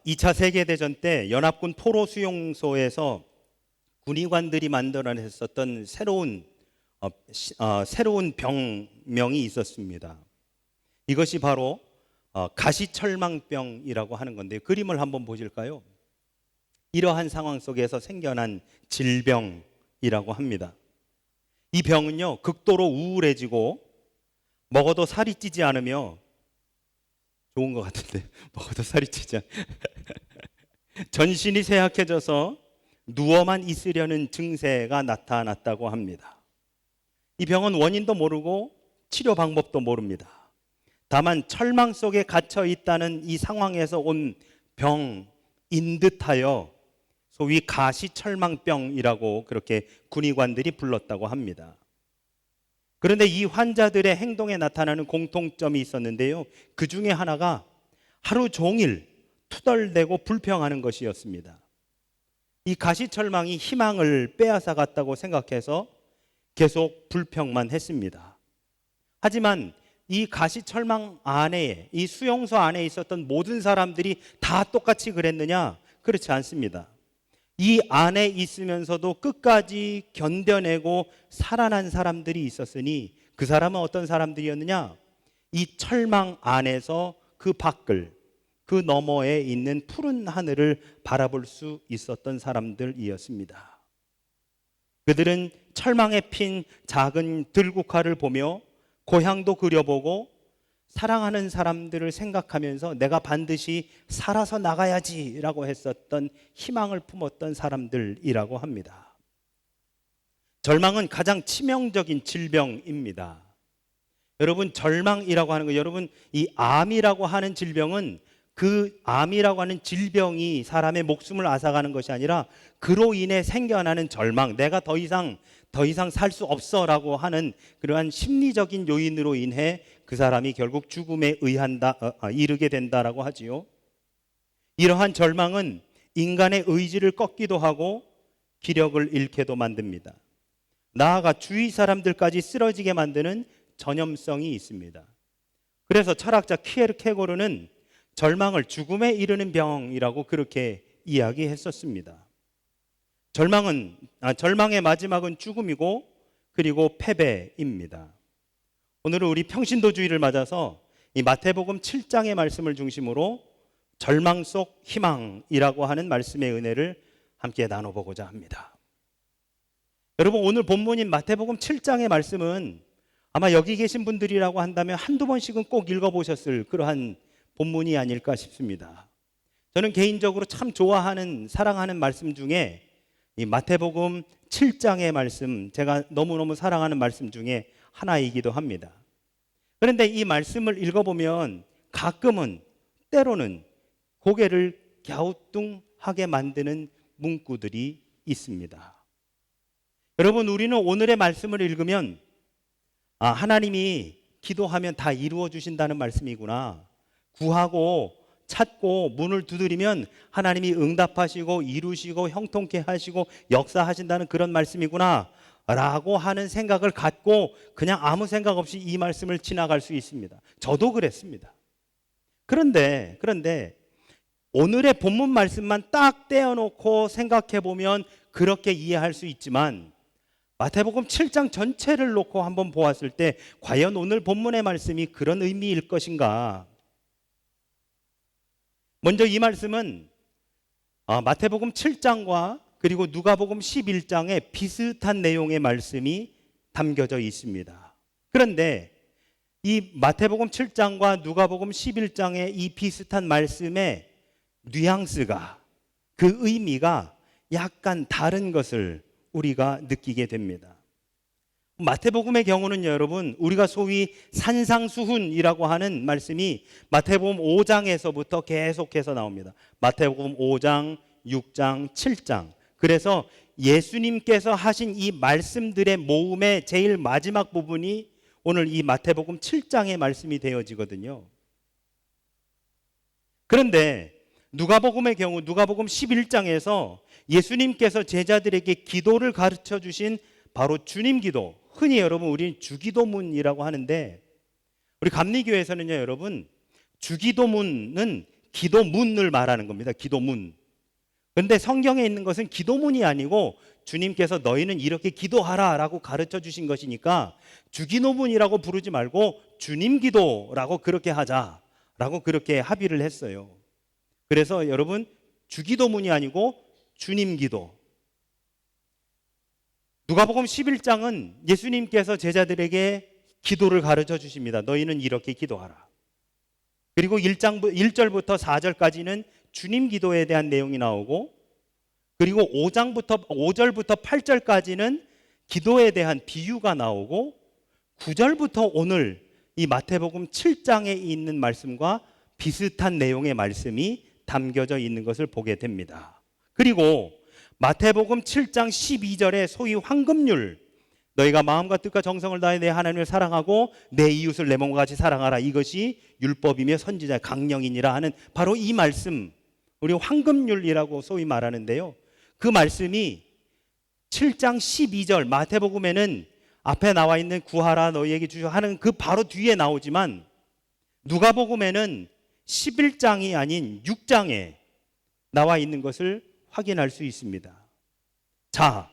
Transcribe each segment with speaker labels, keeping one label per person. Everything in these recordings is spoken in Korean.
Speaker 1: 2차 세계대전 때 연합군 포로 수용소에서 군의관들이 만들어냈었던 새로운 병명이 있었습니다. 이것이 바로 가시철망병이라고 하는 건데, 그림을 한번 보실까요? 이러한 상황 속에서 생겨난 질병이라고 합니다. 이 병은요, 극도로 우울해지고 먹어도 살이 찌지 않으며, 좋은 것 같은데 먹어도 살이 찌지 않 전신이 쇠약해져서 누워만 있으려는 증세가 나타났다고 합니다. 이 병은 원인도 모르고 치료 방법도 모릅니다. 다만 철망 속에 갇혀 있다는 이 상황에서 온 병인 듯하여 소위 가시철망병이라고 그렇게 군의관들이 불렀다고 합니다. 그런데 이 환자들의 행동에 나타나는 공통점이 있었는데요, 그 중에 하나가 하루 종일 투덜대고 불평하는 것이었습니다. 이 가시철망이 희망을 빼앗아갔다고 생각해서 계속 불평만 했습니다. 하지만 이 가시철망 안에, 이 수용소 안에 있었던 모든 사람들이 다 똑같이 그랬느냐? 그렇지 않습니다. 이 안에 있으면서도 끝까지 견뎌내고 살아난 사람들이 있었으니, 그 사람은 어떤 사람들이었느냐? 이 철망 안에서 그 밖을, 그 너머에 있는 푸른 하늘을 바라볼 수 있었던 사람들이었습니다. 그들은 철망에 핀 작은 들국화를 보며 고향도 그려보고 사랑하는 사람들을 생각하면서 내가 반드시 살아서 나가야지라고 했었던 희망을 품었던 사람들이라고 합니다. 절망은 가장 치명적인 질병입니다. 여러분, 절망이라고 하는 거, 여러분, 이 암이라고 하는 질병은, 그 암이라고 하는 질병이 사람의 목숨을 앗아가는 것이 아니라 그로 인해 생겨나는 절망, 내가 더 이상 살 수 없어라고 하는 그러한 심리적인 요인으로 인해 그 사람이 결국 죽음에 이르게 된다라고 하지요. 이러한 절망은 인간의 의지를 꺾기도 하고 기력을 잃게도 만듭니다. 나아가 주위 사람들까지 쓰러지게 만드는 전염성이 있습니다. 그래서 철학자 키에르케고르는 절망을 죽음에 이르는 병이라고 그렇게 이야기했었습니다. 절망의 마지막은 죽음이고, 그리고 패배입니다. 오늘은 우리 평신도주의를 맞아서 이 마태복음 7장의 말씀을 중심으로 절망 속 희망이라고 하는 말씀의 은혜를 함께 나눠보고자 합니다. 여러분, 오늘 본문인 마태복음 7장의 말씀은 아마 여기 계신 분들이라고 한다면 한두 번씩은 꼭 읽어보셨을 그러한 본문이 아닐까 싶습니다. 저는 개인적으로 참 좋아하는, 사랑하는 말씀 중에 이 마태복음 7장의 말씀, 제가 너무너무 사랑하는 말씀 중에 하나이기도 합니다. 그런데 이 말씀을 읽어보면 가끔은, 때로는 고개를 갸우뚱하게 만드는 문구들이 있습니다. 여러분, 우리는 오늘의 말씀을 읽으면 하나님이 기도하면 다 이루어 주신다는 말씀이구나, 구하고 찾고 문을 두드리면 하나님이 응답하시고 이루시고 형통케 하시고 역사하신다는 그런 말씀이구나 라고 하는 생각을 갖고 그냥 아무 생각 없이 이 말씀을 지나갈 수 있습니다. 저도 그랬습니다. 그런데 오늘의 본문 말씀만 딱 떼어놓고 생각해 보면 그렇게 이해할 수 있지만, 마태복음 7장 전체를 놓고 한번 보았을 때 과연 오늘 본문의 말씀이 그런 의미일 것인가? 먼저 이 말씀은 마태복음 7장과 그리고 누가복음 11장에 비슷한 내용의 말씀이 담겨져 있습니다. 그런데 이 마태복음 7장과 누가복음 11장의 이 비슷한 말씀의 뉘앙스가, 그 의미가 약간 다른 것을 우리가 느끼게 됩니다. 마태복음의 경우는 여러분, 우리가 소위 산상수훈이라고 하는 말씀이 마태복음 5장에서부터 계속해서 나옵니다. 마태복음 5장, 6장, 7장. 그래서 예수님께서 하신 이 말씀들의 모음의 제일 마지막 부분이 오늘 이 마태복음 7장의 말씀이 되어지거든요. 그런데 누가복음의 경우, 누가복음 11장에서 예수님께서 제자들에게 기도를 가르쳐 주신 바로 주님 기도, 흔히 여러분 우리는 주기도문이라고 하는데, 우리 감리교회에서는요 여러분, 주기도문은 기도문을 말하는 겁니다. 기도문. 그런데 성경에 있는 것은 기도문이 아니고 주님께서 너희는 이렇게 기도하라라고 가르쳐 주신 것이니까 주기도문이라고 부르지 말고 주님 기도라고 그렇게 하자라고 그렇게 합의를 했어요. 그래서 여러분, 주기도문이 아니고 주님 기도. 누가복음 11장은 예수님께서 제자들에게 기도를 가르쳐 주십니다. 너희는 이렇게 기도하라. 그리고 1절부터 4절까지는 주님 기도에 대한 내용이 나오고, 그리고 5절부터 8절까지는 기도에 대한 비유가 나오고, 9절부터 오늘 이 마태복음 7장에 있는 말씀과 비슷한 내용의 말씀이 담겨져 있는 것을 보게 됩니다. 그리고 마태복음 7장 12절에 소위 황금률, 너희가 마음과 뜻과 정성을 다해 내 하나님을 사랑하고 내 이웃을 내 몸과 같이 사랑하라, 이것이 율법이며 선지자의 강령이니라 하는 바로 이 말씀, 우리 황금률이라고 소위 말하는데요, 그 말씀이 7장 12절 마태복음에는 앞에 나와 있는 구하라 너희에게 주시오 하는 그 바로 뒤에 나오지만, 누가복음에는 11장이 아닌 6장에 나와 있는 것을 확인할 수 있습니다. 자,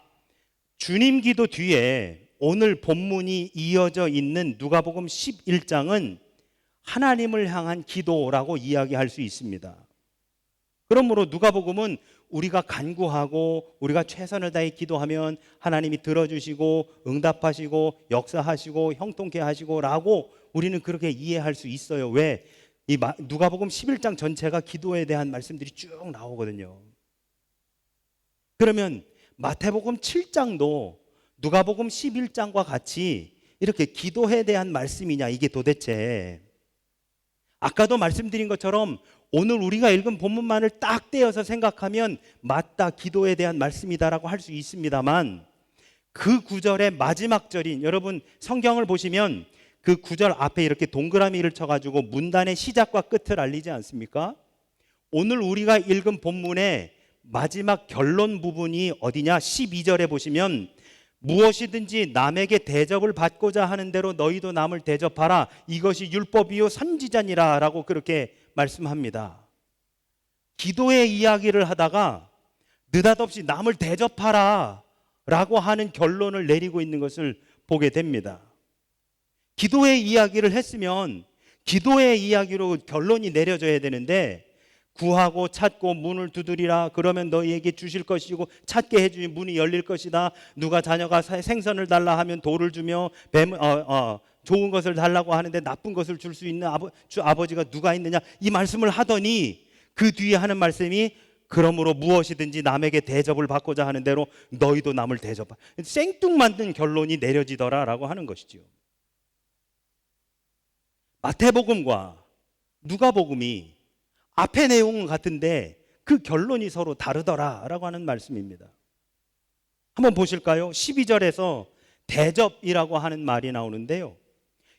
Speaker 1: 주님 기도 뒤에 오늘 본문이 이어져 있는 누가복음 11장은 하나님을 향한 기도라고 이야기할 수 있습니다. 그러므로 누가복음은 우리가 간구하고 우리가 최선을 다해 기도하면 하나님이 들어주시고 응답하시고 역사하시고 형통케 하시고 라고 우리는 그렇게 이해할 수 있어요. 왜? 이 누가복음 11장 전체가 기도에 대한 말씀들이 쭉 나오거든요. 그러면 마태복음 7장도 누가복음 11장과 같이 이렇게 기도에 대한 말씀이냐, 이게 도대체. 아까도 말씀드린 것처럼 오늘 우리가 읽은 본문만을 딱 떼어서 생각하면 맞다, 기도에 대한 말씀이다라고 할 수 있습니다만, 그 구절의 마지막 절인, 여러분 성경을 보시면 그 구절 앞에 이렇게 동그라미를 쳐가지고 문단의 시작과 끝을 알리지 않습니까? 오늘 우리가 읽은 본문의 마지막 결론 부분이 어디냐? 12절에 보시면 무엇이든지 남에게 대접을 받고자 하는 대로 너희도 남을 대접하라, 이것이 율법이요 선지자니라 라고 그렇게 말씀합니다. 기도의 이야기를 하다가 느닷없이 남을 대접하라 라고 하는 결론을 내리고 있는 것을 보게 됩니다. 기도의 이야기를 했으면 기도의 이야기로 결론이 내려져야 되는데, 구하고 찾고 문을 두드리라, 그러면 너희에게 주실 것이고 찾게 해주니 문이 열릴 것이다. 누가 자녀가 생선을 달라 하면 돌을 주며 좋은 것을 달라고 하는데 나쁜 것을 줄 수 있는 아버지가 누가 있느냐, 이 말씀을 하더니 그 뒤에 하는 말씀이 그러므로 무엇이든지 남에게 대접을 받고자 하는 대로 너희도 남을 대접하. 생뚱맞는 결론이 내려지더라라고 하는 것이죠. 마태복음과 누가복음이 앞의 내용은 같은데 그 결론이 서로 다르더라라고 하는 말씀입니다. 한번 보실까요? 12절에서 대접이라고 하는 말이 나오는데요,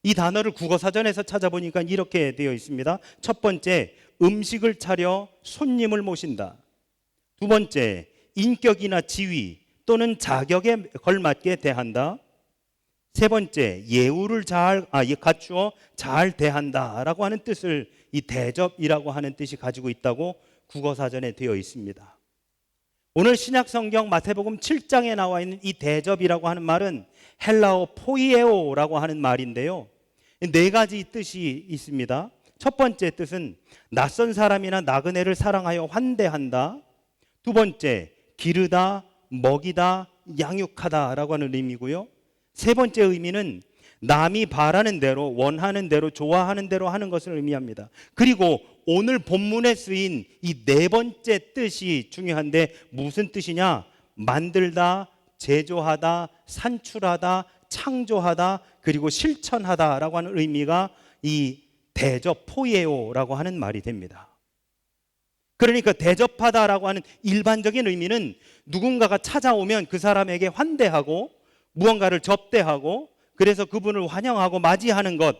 Speaker 1: 이 단어를 국어사전에서 찾아보니까 이렇게 되어 있습니다. 첫 번째, 음식을 차려 손님을 모신다. 두 번째, 인격이나 지위 또는 자격에 걸맞게 대한다. 세 번째, 예우를 갖추어 잘 대한다라고 하는 뜻을 이 대접이라고 하는 뜻이 가지고 있다고 국어사전에 되어 있습니다. 오늘 신약성경 마태복음 7장에 나와 있는 이 대접이라고 하는 말은 헬라어 포이에오라고 하는 말인데요, 네 가지 뜻이 있습니다. 첫 번째 뜻은 낯선 사람이나 나그네를 사랑하여 환대한다. 두 번째, 기르다, 먹이다, 양육하다라고 하는 의미고요. 세 번째 의미는 남이 바라는 대로, 원하는 대로, 좋아하는 대로 하는 것을 의미합니다. 그리고 오늘 본문에 쓰인 이 네 번째 뜻이 중요한데 무슨 뜻이냐? 만들다, 제조하다, 산출하다, 창조하다, 그리고 실천하다라고 하는 의미가 이 대접 포이에오라고 하는 말이 됩니다. 그러니까 대접하다라고 하는 일반적인 의미는 누군가가 찾아오면 그 사람에게 환대하고 무언가를 접대하고 그래서 그분을 환영하고 맞이하는 것,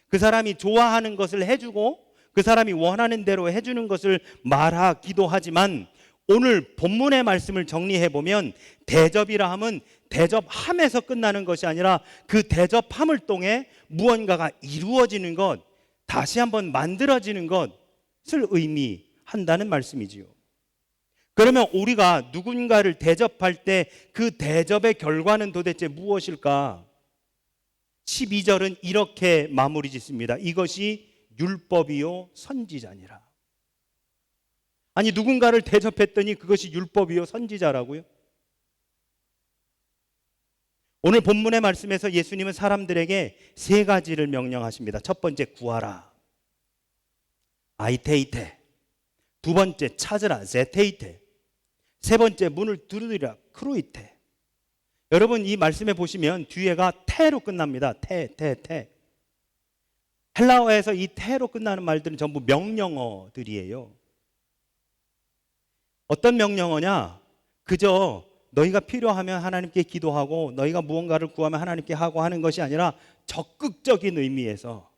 Speaker 1: 그 사람이 좋아하는 것을 해주고 그 사람이 원하는 대로 해주는 것을 말하기도 하지만, 오늘 본문의 말씀을 정리해보면 대접이라 함은 대접함에서 끝나는 것이 아니라 그 대접함을 통해 무언가가 이루어지는 것, 다시 한번 만들어지는 것, 의미한다는 말씀이지요. 그러면 우리가 누군가를 대접할 때 그 대접의 결과는 도대체 무엇일까? 12절은 이렇게 마무리 짓습니다. 이것이 율법이요 선지자니라. 아니, 누군가를 대접했더니 그것이 율법이요 선지자라고요? 오늘 본문의 말씀에서 예수님은 사람들에게 세 가지를 명령하십니다. 첫 번째, 구하라, 아이테이테. 두 번째, 찾으라, 제테이테. 세 번째, 문을 두드리라, 크루이테. 여러분, 이 말씀에 보시면 뒤에가 테로 끝납니다. 테. 헬라어에서 이 테로 끝나는 말들은 전부 명령어들이에요. 어떤 명령어냐? 그저 너희가 필요하면 하나님께 기도하고 너희가 무언가를 구하면 하나님께 하고 하는 것이 아니라 적극적인 의미에서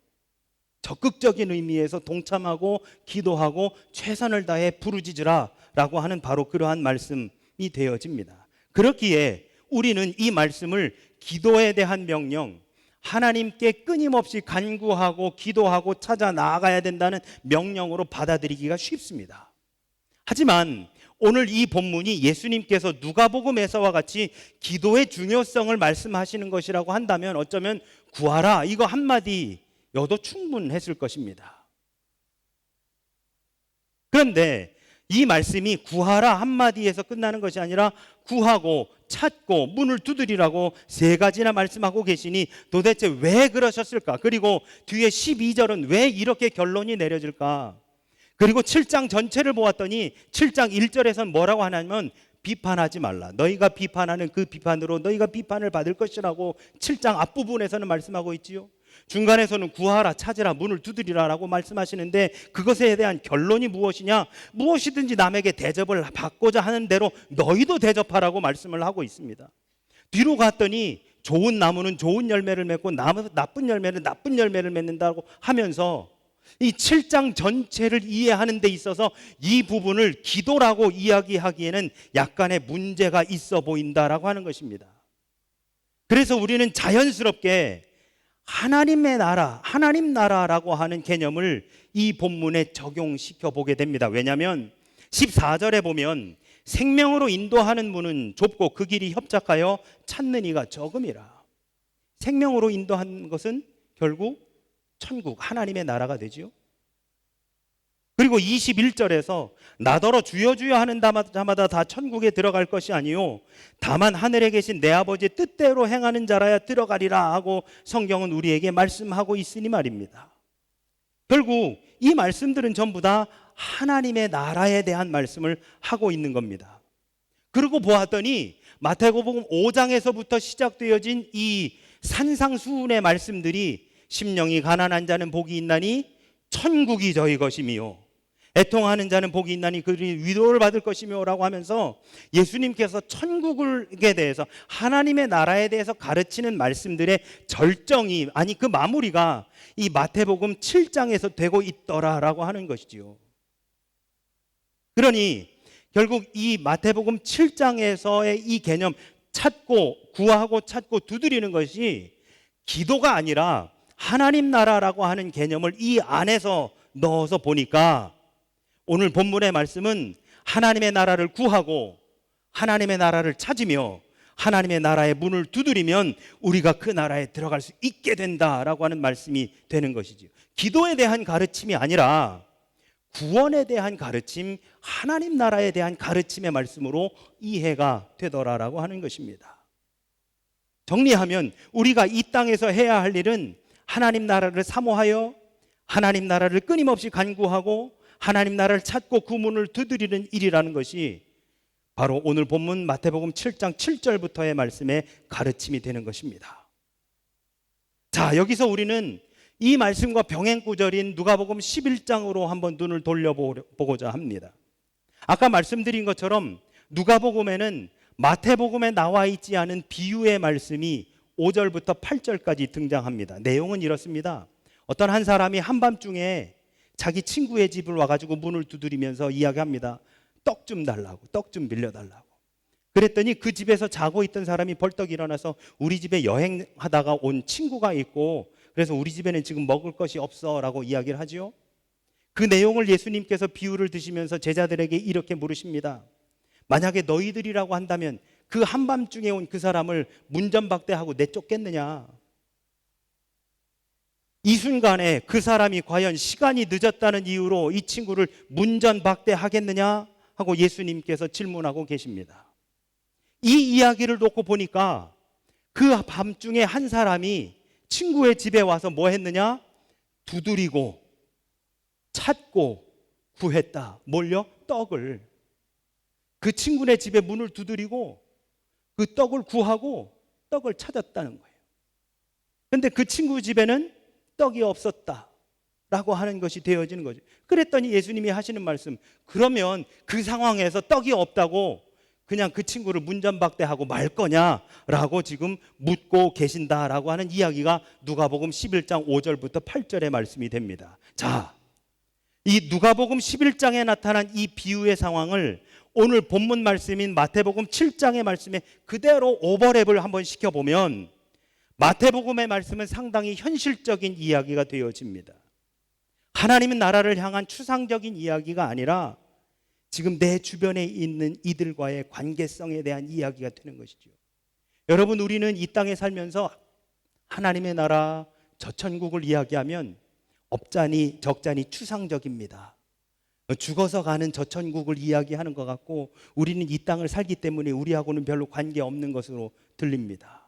Speaker 1: 동참하고 기도하고 최선을 다해 부르짖으라 라고 하는 바로 그러한 말씀이 되어집니다. 그렇기에 우리는 이 말씀을 기도에 대한 명령, 하나님께 끊임없이 간구하고 기도하고 찾아 나아가야 된다는 명령으로 받아들이기가 쉽습니다. 하지만 오늘 이 본문이 예수님께서 누가복음에서와 같이 기도의 중요성을 말씀하시는 것이라고 한다면 어쩌면 구하라 이거 한마디여도 충분했을 것입니다. 그런데 이 말씀이 구하라 한마디에서 끝나는 것이 아니라 구하고 찾고 문을 두드리라고 세 가지나 말씀하고 계시니 도대체 왜 그러셨을까? 그리고 뒤에 12절은 왜 이렇게 결론이 내려질까? 그리고 7장 전체를 보았더니 7장 1절에서는 뭐라고 하냐면 비판하지 말라. 너희가 비판하는 그 비판으로 너희가 비판을 받을 것이라고 7장 앞부분에서는 말씀하고 있지요. 중간에서는 구하라, 찾으라, 문을 두드리라 라고 말씀하시는데 그것에 대한 결론이 무엇이냐? 무엇이든지 남에게 대접을 받고자 하는 대로 너희도 대접하라고 말씀을 하고 있습니다. 뒤로 갔더니 좋은 나무는 좋은 열매를 맺고 나쁜 열매는 나쁜 열매를 맺는다고 하면서 이 7장 전체를 이해하는 데 있어서 이 부분을 기도라고 이야기하기에는 약간의 문제가 있어 보인다라고 하는 것입니다. 그래서 우리는 자연스럽게 하나님의 나라, 하나님 나라라고 하는 개념을 이 본문에 적용시켜 보게 됩니다. 왜냐하면 14절에 보면 생명으로 인도하는 문은 좁고 그 길이 협착하여 찾는 이가 적음이라. 생명으로 인도하는 것은 결국 천국, 하나님의 나라가 되지요. 그리고 21절에서 나더러 주여 주여 하는 자마다 다 천국에 들어갈 것이 아니요 다만 하늘에 계신 내 아버지의 뜻대로 행하는 자라야 들어가리라 하고 성경은 우리에게 말씀하고 있으니 말입니다. 결국 이 말씀들은 전부 다 하나님의 나라에 대한 말씀을 하고 있는 겁니다. 그리고 보았더니 마태복음 5장에서부터 시작되어진 이 산상수훈의 말씀들이 심령이 가난한 자는 복이 있나니 천국이 저희 것이며 애통하는 자는 복이 있나니 그들이 위로를 받을 것이며 라고 하면서 예수님께서 천국에 대해서 하나님의 나라에 대해서 가르치는 말씀들의 절정이 아니 그 마무리가 이 마태복음 7장에서 되고 있더라라고 하는 것이지요. 그러니 결국 이 마태복음 7장에서의 이 개념 찾고 구하고 찾고 두드리는 것이 기도가 아니라 하나님 나라라고 하는 개념을 이 안에서 넣어서 보니까 오늘 본문의 말씀은 하나님의 나라를 구하고 하나님의 나라를 찾으며 하나님의 나라의 문을 두드리면 우리가 그 나라에 들어갈 수 있게 된다라고 하는 말씀이 되는 것이지요. 기도에 대한 가르침이 아니라 구원에 대한 가르침, 하나님 나라에 대한 가르침의 말씀으로 이해가 되더라라고 하는 것입니다. 정리하면 우리가 이 땅에서 해야 할 일은 하나님 나라를 사모하여 하나님 나라를 끊임없이 간구하고 하나님 나라를 찾고 그 문을 두드리는 일이라는 것이 바로 오늘 본문 마태복음 7장 7절부터의 말씀의 가르침이 되는 것입니다. 자, 여기서 우리는 이 말씀과 병행 구절인 누가복음 11장으로 한번 눈을 돌려보고자 합니다. 아까 말씀드린 것처럼 누가복음에는 마태복음에 나와 있지 않은 비유의 말씀이 5절부터 8절까지 등장합니다. 내용은 이렇습니다. 어떤 한 사람이 한밤중에 자기 친구의 집을 와가지고 문을 두드리면서 이야기합니다. 떡 좀 달라고, 떡 좀 빌려달라고. 그랬더니 그 집에서 자고 있던 사람이 벌떡 일어나서 우리 집에 여행하다가 온 친구가 있고 그래서 우리 집에는 지금 먹을 것이 없어 라고 이야기를 하죠. 그 내용을 예수님께서 비유를 드시면서 제자들에게 이렇게 물으십니다. 만약에 너희들이라고 한다면 그 한밤중에 온 그 사람을 문전박대하고 내쫓겠느냐? 이 순간에 그 사람이 과연 시간이 늦었다는 이유로 이 친구를 문전박대하겠느냐 하고 예수님께서 질문하고 계십니다. 이 이야기를 놓고 보니까 그 밤중에 한 사람이 친구의 집에 와서 뭐 했느냐? 두드리고 찾고 구했다. 뭘요? 떡을. 그 친구네 집에 문을 두드리고 그 떡을 구하고 떡을 찾았다는 거예요. 그런데 그 친구 집에는 떡이 없었다 라고 하는 것이 되어지는 거죠. 그랬더니 예수님이 하시는 말씀, 그러면 그 상황에서 떡이 없다고 그냥 그 친구를 문전박대하고 말 거냐라고 지금 묻고 계신다라고 하는 이야기가 누가복음 11장 5절부터 8절의 말씀이 됩니다. 자, 이 누가복음 11장에 나타난 이 비유의 상황을 오늘 본문 말씀인 마태복음 7장의 말씀에 그대로 오버랩을 한번 시켜보면 마태복음의 말씀은 상당히 현실적인 이야기가 되어집니다. 하나님의 나라를 향한 추상적인 이야기가 아니라 지금 내 주변에 있는 이들과의 관계성에 대한 이야기가 되는 것이죠. 여러분, 우리는 이 땅에 살면서 하나님의 나라, 저천국을 이야기하면 업자니 적자니 추상적입니다. 죽어서 가는 저천국을 이야기하는 것 같고 우리는 이 땅을 살기 때문에 우리하고는 별로 관계없는 것으로 들립니다.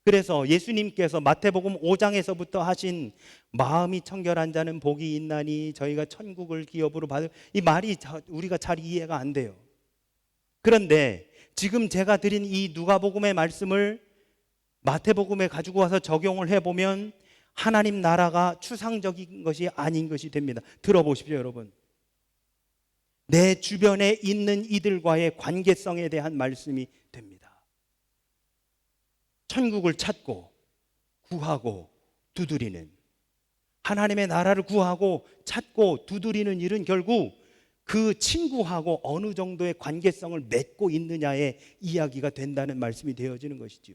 Speaker 1: 그래서 예수님께서 마태복음 5장에서부터 하신 마음이 청결한 자는 복이 있나니 저희가 천국을 기업으로 받을, 이 말이 우리가 잘 이해가 안 돼요. 그런데 지금 제가 드린 이 누가복음의 말씀을 마태복음에 가지고 와서 적용을 해보면 하나님 나라가 추상적인 것이 아닌 것이 됩니다. 들어보십시오, 여러분. 내 주변에 있는 이들과의 관계성에 대한 말씀이 됩니다. 천국을 찾고 구하고 두드리는, 하나님의 나라를 구하고 찾고 두드리는 일은 결국 그 친구하고 어느 정도의 관계성을 맺고 있느냐의 이야기가 된다는 말씀이 되어지는 것이죠.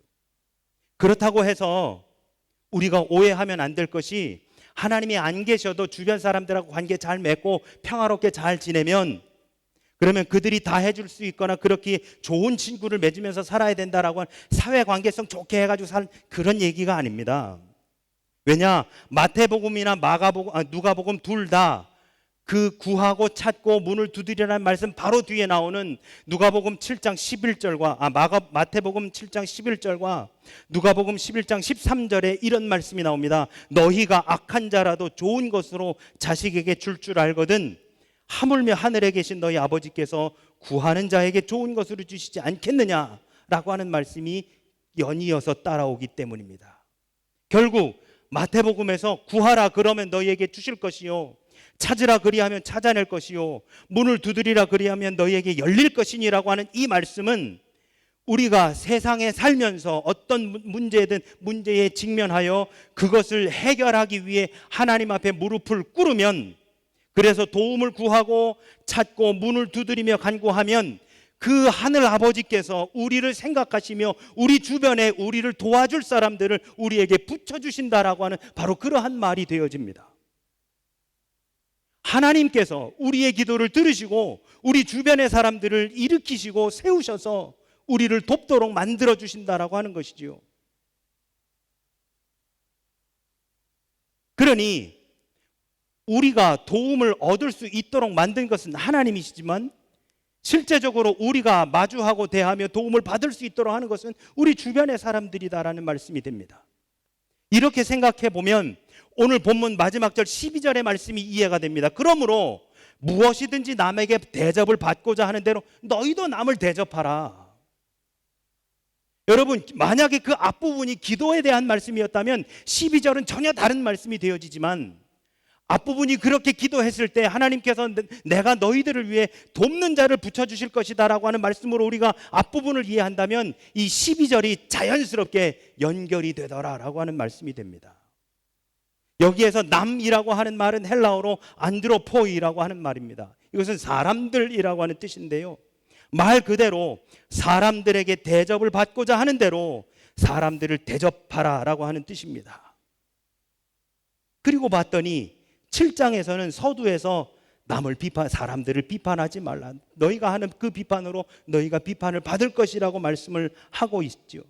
Speaker 1: 그렇다고 해서 우리가 오해하면 안 될 것이, 하나님이 안 계셔도 주변 사람들하고 관계 잘 맺고 평화롭게 잘 지내면 그러면 그들이 다 해줄 수 있거나 그렇게 좋은 친구를 맺으면서 살아야 된다라고 하는 사회관계성 좋게 해가지고 사는 그런 얘기가 아닙니다. 왜냐? 마태복음이나 누가복음 둘 다 그 구하고 찾고 문을 두드리라는 말씀 바로 뒤에 나오는 누가복음 7장 11절과 마태복음 7장 11절과 누가복음 11장 13절에 이런 말씀이 나옵니다. 너희가 악한 자라도 좋은 것으로 자식에게 줄 알거든 하물며 하늘에 계신 너희 아버지께서 구하는 자에게 좋은 것으로 주시지 않겠느냐라고 하는 말씀이 연이어서 따라오기 때문입니다. 결국 마태복음에서 구하라 그러면 너희에게 주실 것이요, 찾으라 그리하면 찾아낼 것이요, 문을 두드리라 그리하면 너희에게 열릴 것이니라고 하는 이 말씀은 우리가 세상에 살면서 어떤 문제든 문제에 직면하여 그것을 해결하기 위해 하나님 앞에 무릎을 꿇으면, 그래서 도움을 구하고 찾고 문을 두드리며 간구하면 그 하늘 아버지께서 우리를 생각하시며 우리 주변에 우리를 도와줄 사람들을 우리에게 붙여주신다라고 하는 바로 그러한 말이 되어집니다. 하나님께서 우리의 기도를 들으시고 우리 주변의 사람들을 일으키시고 세우셔서 우리를 돕도록 만들어주신다라고 하는 것이지요. 그러니 우리가 도움을 얻을 수 있도록 만든 것은 하나님이시지만 실제적으로 우리가 마주하고 대하며 도움을 받을 수 있도록 하는 것은 우리 주변의 사람들이다라는 말씀이 됩니다. 이렇게 생각해 보면 오늘 본문 마지막 절 12절의 말씀이 이해가 됩니다. 그러므로 무엇이든지 남에게 대접을 받고자 하는 대로 너희도 남을 대접하라. 여러분, 만약에 그 앞부분이 기도에 대한 말씀이었다면 12절은 전혀 다른 말씀이 되어지지만 앞부분이 그렇게 기도했을 때 하나님께서 내가 너희들을 위해 돕는 자를 붙여주실 것이다 라고 하는 말씀으로 우리가 앞부분을 이해한다면 이 12절이 자연스럽게 연결이 되더라 라고 하는 말씀이 됩니다. 여기에서 남이라고 하는 말은 헬라어로 안드로포이라고 하는 말입니다. 이것은 사람들이라고 하는 뜻인데요, 말 그대로 사람들에게 대접을 받고자 하는 대로 사람들을 대접하라 라고 하는 뜻입니다. 그리고 봤더니 7장에서는 서두에서 사람들을 비판하지 말라. 너희가 하는 그 비판으로 너희가 비판을 받을 것이라고 말씀을 하고 있죠.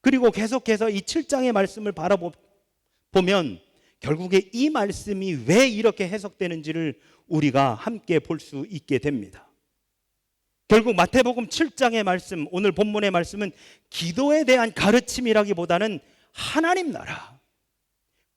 Speaker 1: 그리고 계속해서 이 7장의 말씀을 바라보면 결국에 이 말씀이 왜 이렇게 해석되는지를 우리가 함께 볼 수 있게 됩니다. 결국 마태복음 7장의 말씀, 오늘 본문의 말씀은 기도에 대한 가르침이라기보다는 하나님 나라,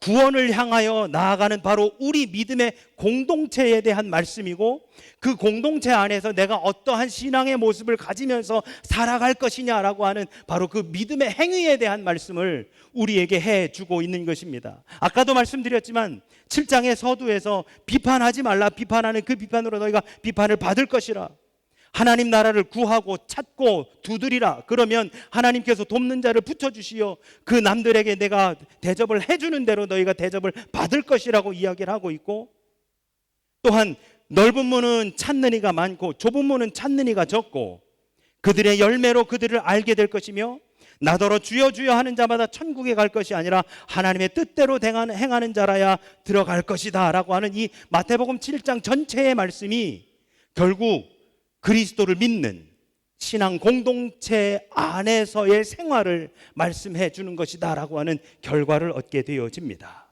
Speaker 1: 구원을 향하여 나아가는 바로 우리 믿음의 공동체에 대한 말씀이고, 그 공동체 안에서 내가 어떠한 신앙의 모습을 가지면서 살아갈 것이냐라고 하는 바로 그 믿음의 행위에 대한 말씀을 우리에게 해주고 있는 것입니다. 아까도 말씀드렸지만 7장의 서두에서 비판하지 말라, 비판하는 그 비판으로 너희가 비판을 받을 것이라, 하나님 나라를 구하고 찾고 두드리라. 그러면 하나님께서 돕는 자를 붙여주시어 그 남들에게 내가 대접을 해주는 대로 너희가 대접을 받을 것이라고 이야기를 하고 있고, 또한 넓은 문은 찾는 이가 많고 좁은 문은 찾는 이가 적고 그들의 열매로 그들을 알게 될 것이며 나더러 주여 주여 하는 자마다 천국에 갈 것이 아니라 하나님의 뜻대로 행하는 자라야 들어갈 것이다 라고 하는 이 마태복음 7장 전체의 말씀이 결국 그리스도를 믿는 신앙 공동체 안에서의 생활을 말씀해 주는 것이다 라고 하는 결과를 얻게 되어집니다.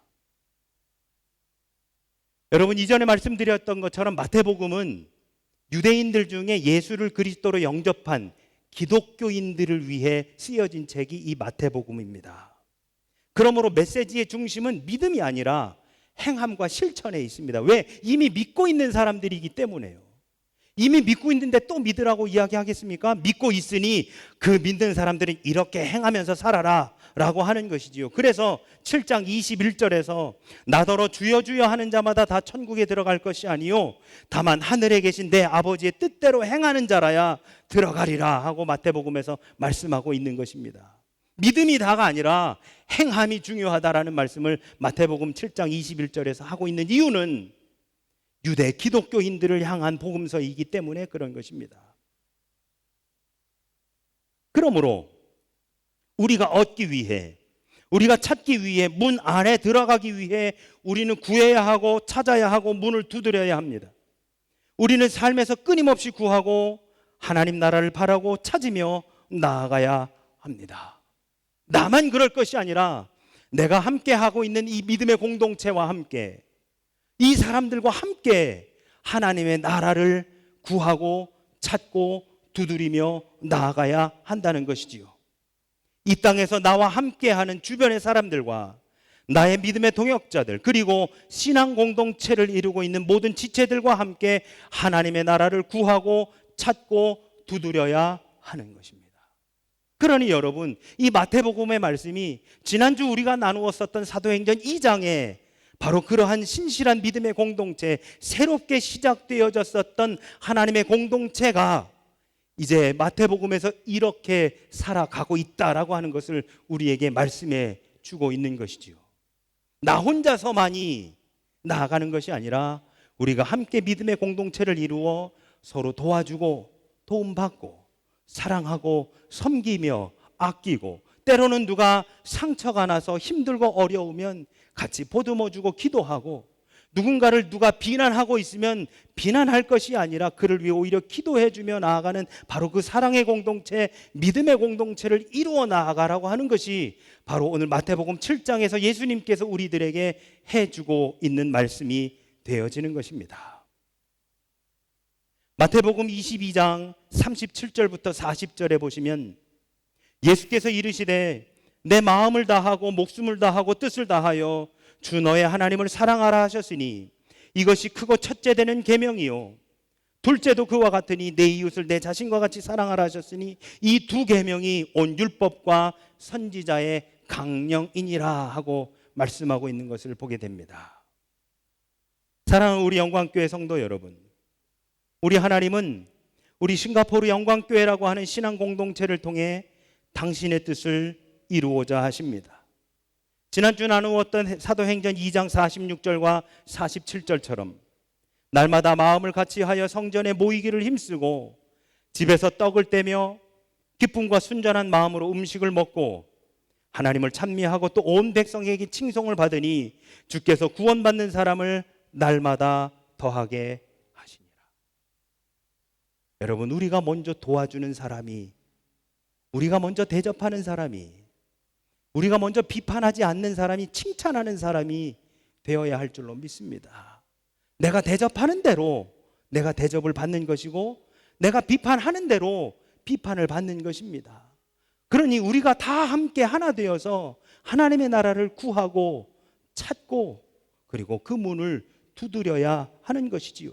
Speaker 1: 여러분, 이전에 말씀드렸던 것처럼 마태복음은 유대인들 중에 예수를 그리스도로 영접한 기독교인들을 위해 쓰여진 책이 이 마태복음입니다. 그러므로 메시지의 중심은 믿음이 아니라 행함과 실천에 있습니다. 왜? 이미 믿고 있는 사람들이기 때문에요. 이미 믿고 있는데 또 믿으라고 이야기하겠습니까? 믿고 있으니 그 믿는 사람들은 이렇게 행하면서 살아라 라고 하는 것이지요. 그래서 7장 21절에서 나더러 주여 주여 하는 자마다 다 천국에 들어갈 것이 아니요 다만 하늘에 계신 내 아버지의 뜻대로 행하는 자라야 들어가리라 하고 마태복음에서 말씀하고 있는 것입니다. 믿음이 다가 아니라 행함이 중요하다라는 말씀을 마태복음 7장 21절에서 하고 있는 이유는 유대 기독교인들을 향한 복음서이기 때문에 그런 것입니다. 그러므로 우리가 얻기 위해, 우리가 찾기 위해, 문 안에 들어가기 위해 우리는 구해야 하고 찾아야 하고 문을 두드려야 합니다. 우리는 삶에서 끊임없이 구하고 하나님 나라를 바라고 찾으며 나아가야 합니다. 나만 그럴 것이 아니라 내가 함께 하고 있는 이 믿음의 공동체와 함께, 이 사람들과 함께 하나님의 나라를 구하고 찾고 두드리며 나아가야 한다는 것이지요. 이 땅에서 나와 함께하는 주변의 사람들과 나의 믿음의 동역자들, 그리고 신앙 공동체를 이루고 있는 모든 지체들과 함께 하나님의 나라를 구하고 찾고 두드려야 하는 것입니다. 그러니 여러분, 이 마태복음의 말씀이 지난주 우리가 나누었었던 사도행전 2장에 바로 그러한 신실한 믿음의 공동체, 새롭게 시작되어졌었던 하나님의 공동체가 이제 마태복음에서 이렇게 살아가고 있다라고 하는 것을 우리에게 말씀해 주고 있는 것이지요. 나 혼자서만이 나아가는 것이 아니라 우리가 함께 믿음의 공동체를 이루어 서로 도와주고 도움받고 사랑하고 섬기며 아끼고, 때로는 누가 상처가 나서 힘들고 어려우면 같이 보듬어주고 기도하고, 누군가를 누가 비난하고 있으면 비난할 것이 아니라 그를 위해 오히려 기도해주며 나아가는 바로 그 사랑의 공동체, 믿음의 공동체를 이루어 나아가라고 하는 것이 바로 오늘 마태복음 7장에서 예수님께서 우리들에게 해주고 있는 말씀이 되어지는 것입니다. 마태복음 22장 37절부터 40절에 보시면 예수께서 이르시되 내 마음을 다하고 목숨을 다하고 뜻을 다하여 주 너의 하나님을 사랑하라 하셨으니 이것이 크고 첫째 되는 계명이요 둘째도 그와 같으니 내 이웃을 내 자신과 같이 사랑하라 하셨으니 이 두 계명이 온 율법과 선지자의 강령이니라 하고 말씀하고 있는 것을 보게 됩니다. 사랑하는 우리 영광교회 성도 여러분, 우리 하나님은 우리 싱가포르 영광교회라고 하는 신앙 공동체를 통해 당신의 뜻을 이루고자 하십니다. 지난주 나누었던 사도행전 2장 46절과 47절처럼 날마다 마음을 같이하여 성전에 모이기를 힘쓰고 집에서 떡을 떼며 기쁨과 순전한 마음으로 음식을 먹고 하나님을 찬미하고 또 온 백성에게 칭송을 받으니 주께서 구원받는 사람을 날마다 더하게 하시니라. 여러분, 우리가 먼저 도와주는 사람이, 우리가 먼저 대접하는 사람이, 우리가 먼저 비판하지 않는 사람이, 칭찬하는 사람이 되어야 할 줄로 믿습니다. 내가 대접하는 대로 내가 대접을 받는 것이고, 내가 비판하는 대로 비판을 받는 것입니다. 그러니 우리가 다 함께 하나 되어서 하나님의 나라를 구하고 찾고, 그리고 그 문을 두드려야 하는 것이지요.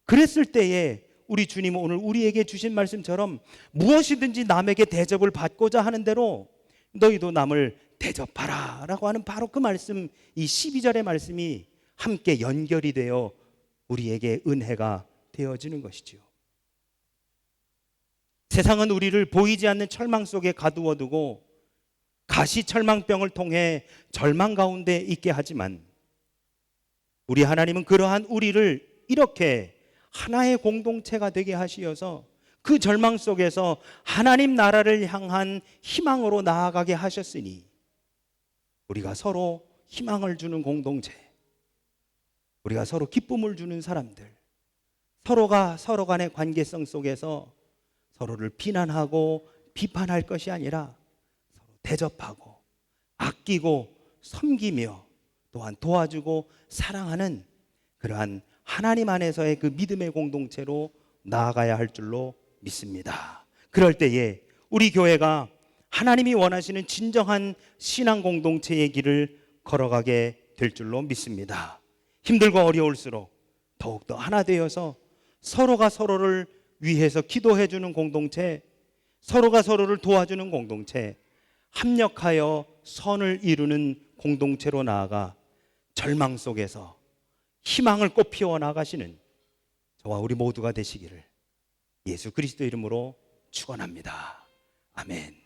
Speaker 1: 그랬을 때에 우리 주님은 오늘 우리에게 주신 말씀처럼 무엇이든지 남에게 대접을 받고자 하는 대로 너희도 남을 대접하라 라고 하는 바로 그 말씀, 이 12절의 말씀이 함께 연결이 되어 우리에게 은혜가 되어지는 것이지요. 세상은 우리를 보이지 않는 철망 속에 가두어 두고 가시철망병을 통해 절망 가운데 있게 하지만, 우리 하나님은 그러한 우리를 이렇게 하나의 공동체가 되게 하시어서 그 절망 속에서 하나님 나라를 향한 희망으로 나아가게 하셨으니, 우리가 서로 희망을 주는 공동체, 우리가 서로 기쁨을 주는 사람들, 서로가 서로 간의 관계성 속에서 서로를 비난하고 비판할 것이 아니라 서로 대접하고 아끼고 섬기며 또한 도와주고 사랑하는 그러한 하나님 안에서의 그 믿음의 공동체로 나아가야 할 줄로 믿습니다. 그럴 때에 우리 교회가 하나님이 원하시는 진정한 신앙 공동체의 길을 걸어가게 될 줄로 믿습니다. 힘들고 어려울수록 더욱더 하나 되어서 서로가 서로를 위해서 기도해 주는 공동체, 서로가 서로를 도와주는 공동체, 합력하여 선을 이루는 공동체로 나아가 절망 속에서 희망을 꽃피워 나가시는 저와 우리 모두가 되시기를 예수 그리스도 이름으로 축원합니다. 아멘.